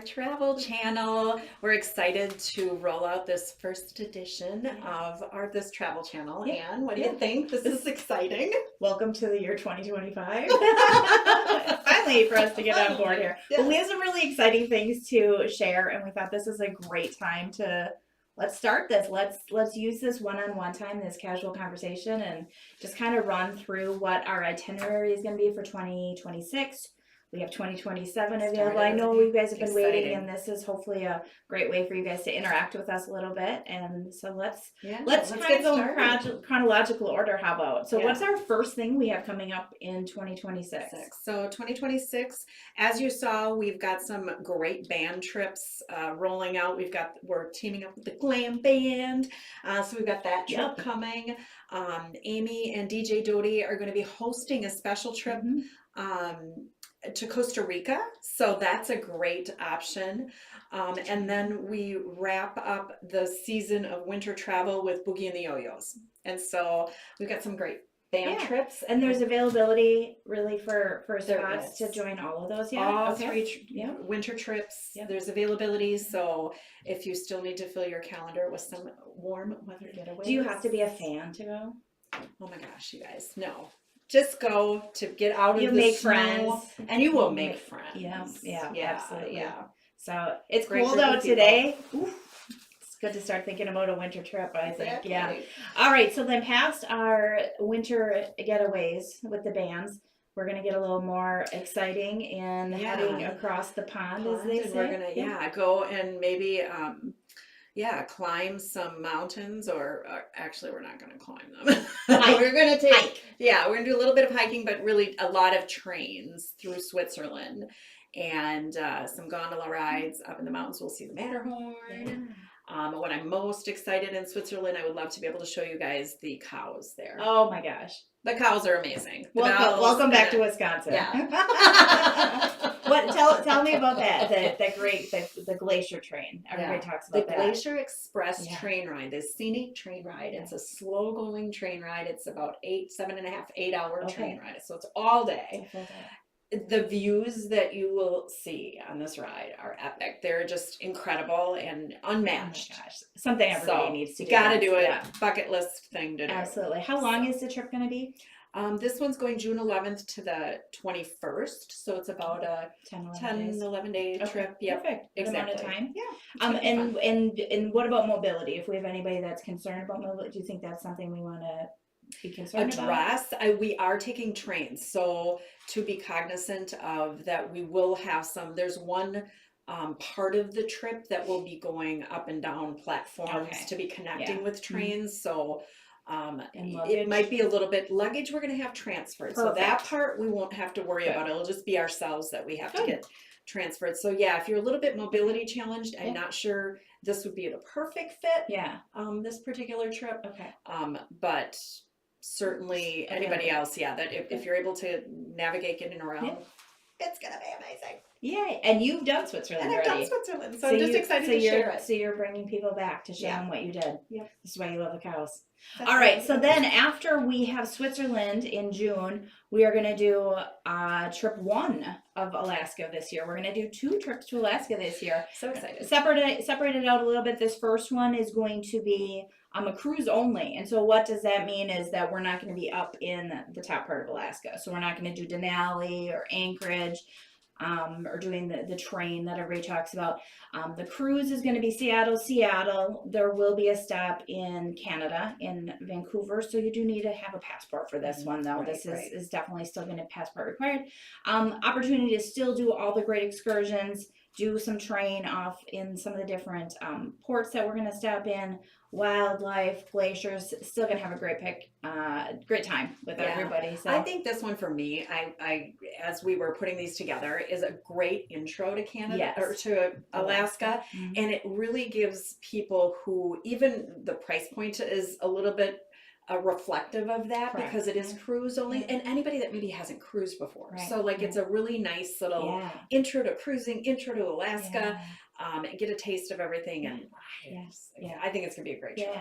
our travel channel. We're excited to roll out this first edition of this travel channel. Anne, what do you think? This is exciting. Welcome to the year 2025. Finally, for us to get on board here. Yes. But we have some really exciting things to share, and we thought this is a great time to let's start this. Let's use this one-on-one time, this casual conversation, and just kind of run through what our itinerary is going to be for 2026. We have 2027 available. I know you guys have been waiting, and this is hopefully a great way for you guys to interact with us a little bit. And so let's kind of go in chronological order. How about? So what's our first thing we have coming up in 2026? So 2026, as you saw, we've got some great band trips rolling out. We're teaming up with the Glam Band. So we've got that trip coming. Amy and DJ Doty are going to be hosting a special trip to Costa Rica, so that's a great option. And then we wrap up the season of winter travel with Boogie and the Yo-Yos. And so we've got some great band trips. And there's availability really for spots to join all of those. All three winter trips. There's availability. So if you still need to fill your calendar with some warm weather getaways. Do you have to be a fan to go? Oh my gosh, you guys, no. Just go to get out of the make snow, friends, and you will make friends. Yeah, absolutely. Yeah. So it's cold out today. Oof. It's good to start thinking about a winter trip, I think. Exactly. Yeah. All right. So then past our winter getaways with the bands, we're going to get a little more exciting and heading across the pond, as they say. We're going to, go and maybe, climb some mountains, or actually we're not going to climb them. We're going to hike. Yeah, we're going to do a little bit of hiking, but really a lot of trains through Switzerland and some gondola rides up in the mountains. We'll see the Matterhorn. What I'm most excited in Switzerland, I would love to be able to show you guys the cows there. Oh my gosh. The cows are amazing. Welcome back to Wisconsin. Yeah. Tell me about that. The glacier train. Everybody talks about the Glacier Express train ride. The scenic train ride. It's a slow going train ride. It's about 8 hour train ride. So it's all day. The views that you will see on this ride are epic. They're just incredible and unmatched. Oh my gosh. Something everybody needs to do. You got to do it. Bucket list thing to do. Absolutely. How long is the trip going to be? This one's going June 11th to the 21st, so it's about a 10-11 day trip. Yeah, perfect. Exactly. Amount of time. Yeah. And what about mobility? If we have anybody that's concerned about mobility, do you think that's something we want to be concerned about? We are taking trains, so to be cognizant of that, we will have some. There's one part of the trip that will be going up and down platforms to be connecting with trains. So. It might be a little bit luggage we're going to have transferred. So that part we won't have to worry about. It'll just be ourselves that we have to get transferred. So if you're a little bit mobility challenged, I'm not sure this would be the perfect fit. This particular trip. But certainly anybody else, that if you're able to navigate getting around, it's going to be amazing. Yeah, and you've done Switzerland already. I've done Switzerland, so I'm just excited to share it. So you're bringing people back to show them what you did. Yeah. This is why you love the cows. All right, so then after we have Switzerland in June, we are going to do trip 1 of Alaska this year. We're going to do 2 trips to Alaska this year. So excited. Separated out a little bit. This first one is going to be a cruise only. And so what does that mean is that we're not going to be up in the top part of Alaska. So we're not going to do Denali or Anchorage. Or doing the train that everybody talks about. The cruise is going to be Seattle. There will be a stop in Canada, in Vancouver. So you do need to have a passport for this one, though. This is definitely still going to be passport required. Opportunity to still do all the great excursions, do some train off in some of the different ports that we're going to stop in. Wildlife, glaciers, still gonna have a great time with everybody. So I think this one for me, I as we were putting these together, is a great intro to Canada or to Alaska, and it really gives people who even the price point is a little bit reflective of that because it is cruise only, and anybody that maybe hasn't cruised before. So it's a really nice little intro to cruising, intro to Alaska. And get a taste of everything, and I think it's gonna be a great trip.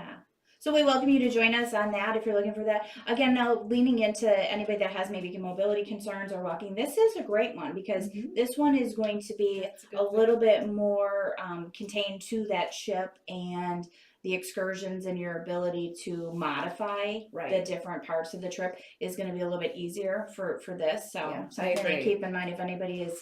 So we welcome you to join us on that if you're looking for that. Again, now leaning into anybody that has maybe mobility concerns or walking, this is a great one because this one is going to be That's a little bit more contained to that ship and the excursions and your ability to modify the different parts of the trip is going to be a little bit easier for this. So Yeah, I something to agree. keep in mind if anybody is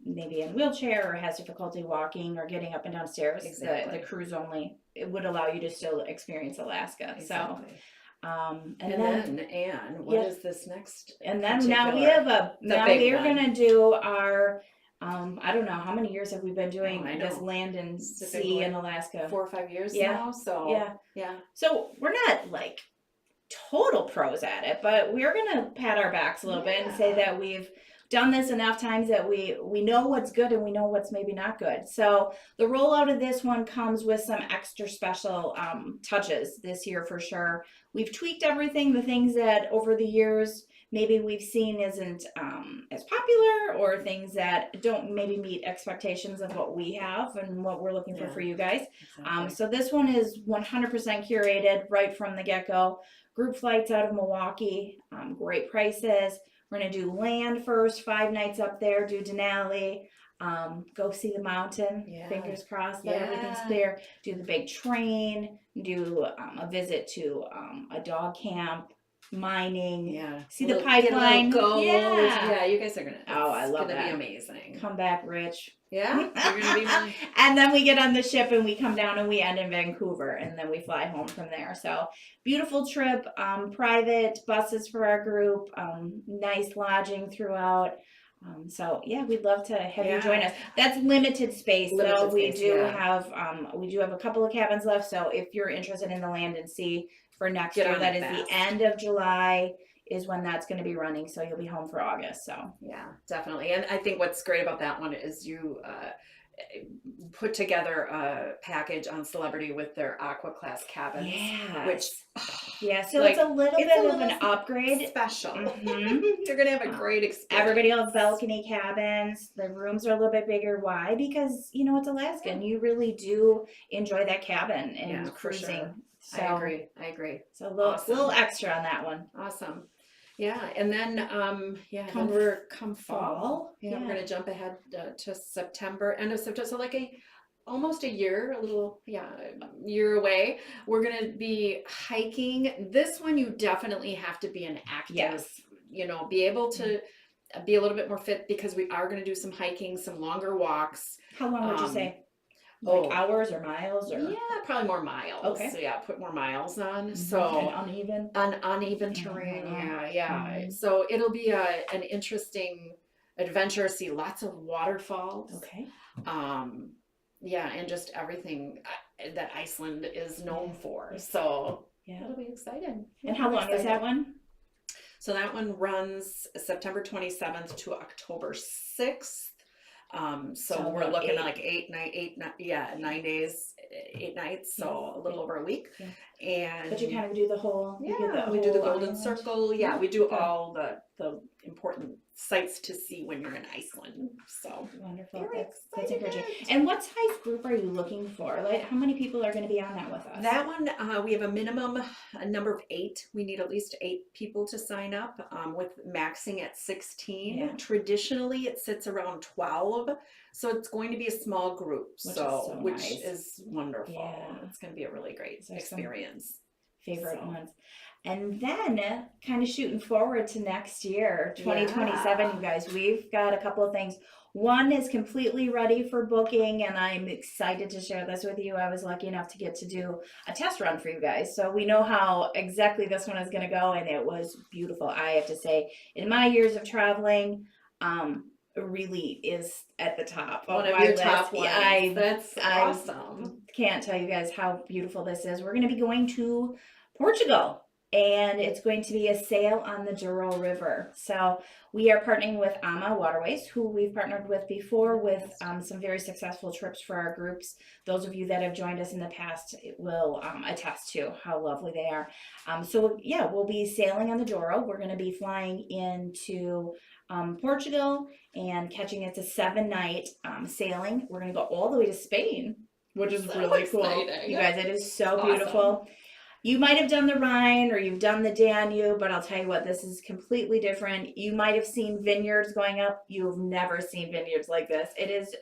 maybe in a wheelchair or has difficulty walking or getting up and down stairs. Exactly. The cruise only, it would allow you to still experience Alaska. Exactly. So, and then Anne, what is this next? And then now we have we are gonna do our. I don't know how many years have we been doing this land and sea in Alaska. 4 or 5 years now. So yeah. So we're not like total pros at it, but we're gonna pat our backs a little bit and say that we've done this enough times that we know what's good and we know what's maybe not good. So the rollout of this one comes with some extra special touches this year for sure. We've tweaked everything, the things that over the years maybe we've seen isn't as popular or things that don't maybe meet expectations of what we have and what we're looking for you guys. Exactly. So this one is 100% curated right from the get-go. Group flights out of Milwaukee, great prices. We're going to do land first, 5 nights up there, do Denali, go see the mountain, fingers crossed that everything's clear, do the big train, do a visit to a dog camp, mining, see the pipeline. Yeah, you guys are going to, I love that. It's going to be amazing. Come back rich. Yeah, you're going to be really... And then we get on the ship and we come down and we end in Vancouver and then we fly home from there. So beautiful trip, private buses for our group, nice lodging throughout. So yeah, we'd love to have you join us. That's limited space though. We do have a couple of cabins left. So if you're interested in the land and sea for next year, that is the end of July is when that's going to be running, so you'll be home for August. So yeah, definitely. And I think what's great about that one is you put together a package on Celebrity with their Aqua Class cabins, which so it's a little bit of an upgrade, special. You're gonna have a great experience. Everybody will have balcony cabins. The rooms are a little bit bigger. Why? Because it's Alaska, and you really do enjoy that cabin and cruising. Sure. So I agree. So a little extra on that one. Awesome. Yeah, and then come fall. We're gonna jump ahead to September, end of September. So like almost a year, year away. We're gonna be hiking. This one you definitely have to be an active. Be able to be a little bit more fit because we are gonna do some hiking, some longer walks. How long would you say? Like hours or miles or? Yeah, probably more miles. Okay. So put more miles on. So uneven terrain. So it'll be an interesting adventure. See lots of waterfalls. Okay. And just everything that Iceland is known for. So it'll be exciting. And how long is that one? So that one runs September 27th to October 6th. So we're looking at like 9 days, 8 nights, so a little over a week. And but you kind of do the whole we do the Golden Circle. We do all the important sites to see when you're in Iceland. So wonderful. That's encouraging. And what size group are you looking for? Like how many people are going to be on that with us? That one we have a number of 8. We need at least 8 people to sign up, with maxing at 16. Traditionally it sits around 12, so it's going to be a small group, which is wonderful. It's going to be a really great experience. Favorite ones. And then kind of shooting forward to next year, 2027, you guys, we've got a couple of things. One is completely ready for booking, and I'm excited to share this with you. I was lucky enough to get to do a test run for you guys. So we know how exactly this one is going to go, and it was beautiful. I have to say, in my years of traveling, really is at the top of one of my your list. top ones. That's awesome. Can't tell you guys how beautiful this is. We're going to be going to Portugal, and it's going to be a sail on the Douro River. So we are partnering with AMA Waterways, who we've partnered with before with some very successful trips for our groups. Those of you that have joined us in the past will attest to how lovely they are. We'll be sailing on the Douro. We're going to be flying into Portugal and catching it to 7-night sailing. We're going to go all the way to Spain. which is So really cool. exciting. You guys, it is so Awesome. beautiful. You might have done the Rhine or you've done the Danube, but I'll tell you what, this is completely different. You might have seen vineyards going up. You've never seen vineyards like this. It is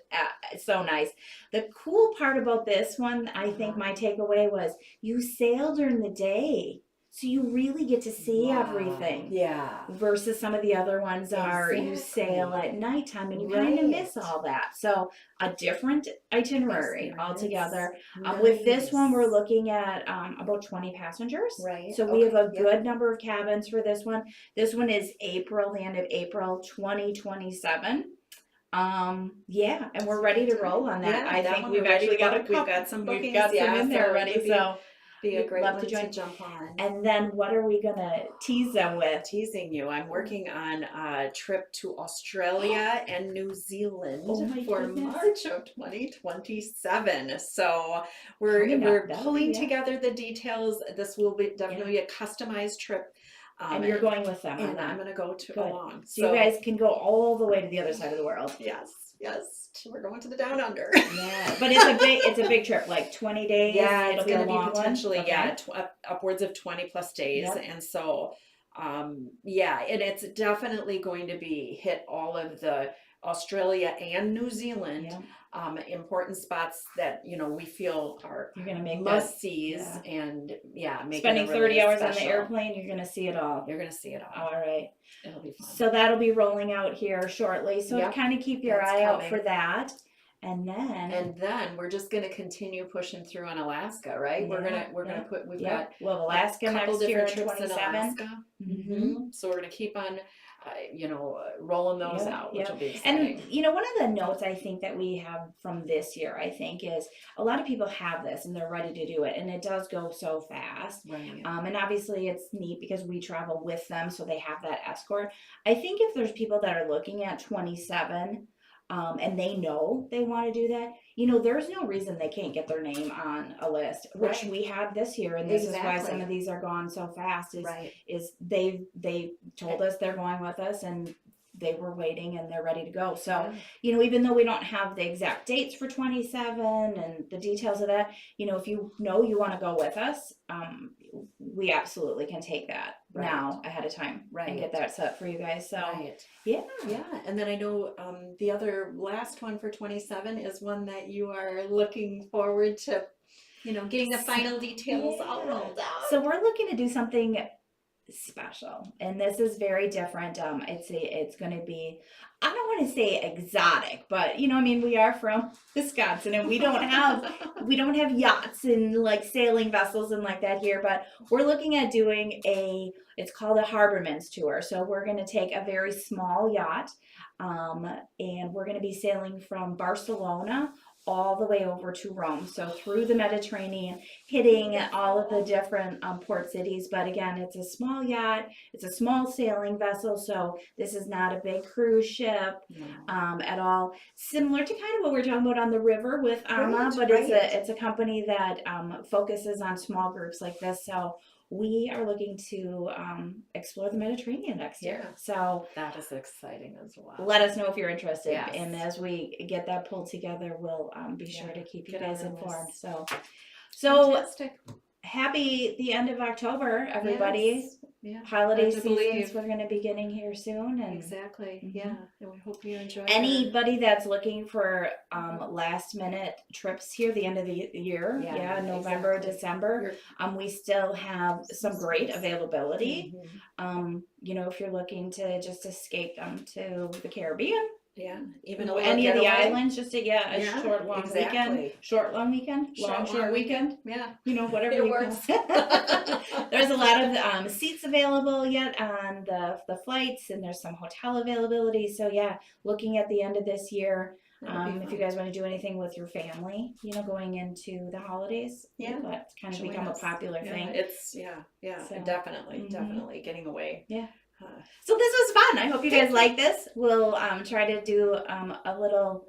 so nice. The cool part about this one, I think my takeaway was you sail during the day. So you really get to see everything. Yeah. Versus some of the other ones are you sail at nighttime and you kind of miss all that. So a different itinerary altogether. With this one, we're looking at about 20 passengers. Right. So we have a good number of cabins for this one. This one is April, the end of April 2027. Yeah, and we're ready to roll on that. I think we've actually got some we've bookings. got some in there already. So be a great love one to join. to jump on. And then what are we gonna tease them with? Teasing you, I'm working on a trip to Australia and New Zealand for goodness. March of 2027. So we're pulling together the details. This will be definitely a customized trip. And you're going with them, and I'm going to go along. So you guys can go all the way to the other side of the world. Yes. We're going to the down under. Yeah, but it's a big trip, like 20 days. Yeah, it'll it's going to be long potentially one. upwards of 20 plus days, and so and it's definitely going to be hit all of the Australia and New Zealand important spots that we feel are you're gonna make must sees and make spending 30 hours on the airplane. You're gonna see it all. You're gonna see it all. All right, it'll be fun. So that'll be rolling out here shortly. So kind of keep your eye out for that. And then we're just gonna continue pushing through on Alaska, right? Yeah, we're gonna put got Alaska next year in 27. So we're gonna keep on rolling those out, which will be exciting. And one of the notes I think that we have from this year, I think, is a lot of people have this and they're ready to do it, and it does go so fast. Right. And obviously it's neat because we travel with them, so they have that escort. I think if there's people that are looking at 27 and they know they want to do that, there's no reason they can't get their name on a list, which we had this year, and this is why some of these are gone so fast. Is they told us they're going with us, and they were waiting and they're ready to go. So even though we don't have the exact dates for 27 and the details of that, if you want to go with us, we absolutely can take that now ahead of time and get that set for you guys. So yeah. And then I know the other last one for 27 is one that you are looking forward to, getting the final details all rolled out. So we're looking to do something special, and this is very different. It's going to be, I don't want to say exotic, but we are from Wisconsin, and we don't have yachts and like sailing vessels and like that here, but we're looking at doing it's called a Harborman's tour. So we're going to take a very small yacht, and we're going to be sailing from Barcelona all the way over to Rome. So through the Mediterranean, hitting all of the different port cities. But again, it's a small yacht. It's a small sailing vessel. So this is not a big cruise ship at all. Similar to kind of what we're talking about on the river with Ama, but it's a company that focuses on small groups like this. So we are looking to explore the Mediterranean next year. So that is exciting as well. Let us know if you're interested. And as we get that pulled together, we'll be sure to keep you guys informed. So fantastic. Happy the end of October, everybody. Holiday seasons we're going to be getting here soon. And and we hope you enjoy anybody that's looking for last minute trips here the end of the year, November, December, we still have some great availability. If you're looking to just escape to the Caribbean, even any of the islands, just a short long weekend, short weekend, whatever it you works. There's a lot of seats available yet on the flights, and there's some hotel availability. So looking at the end of this year, if you guys want to do anything with your family, going into the holidays, that's kind of become a popular thing. It's so, definitely getting away. So this was fun. I hope you guys like this. We'll try to do a little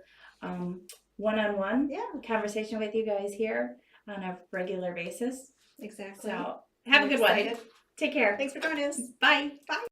one-on-one conversation with you guys here on a regular basis. Exactly. So have a good one. Take care. Thanks for joining us. Bye. Bye.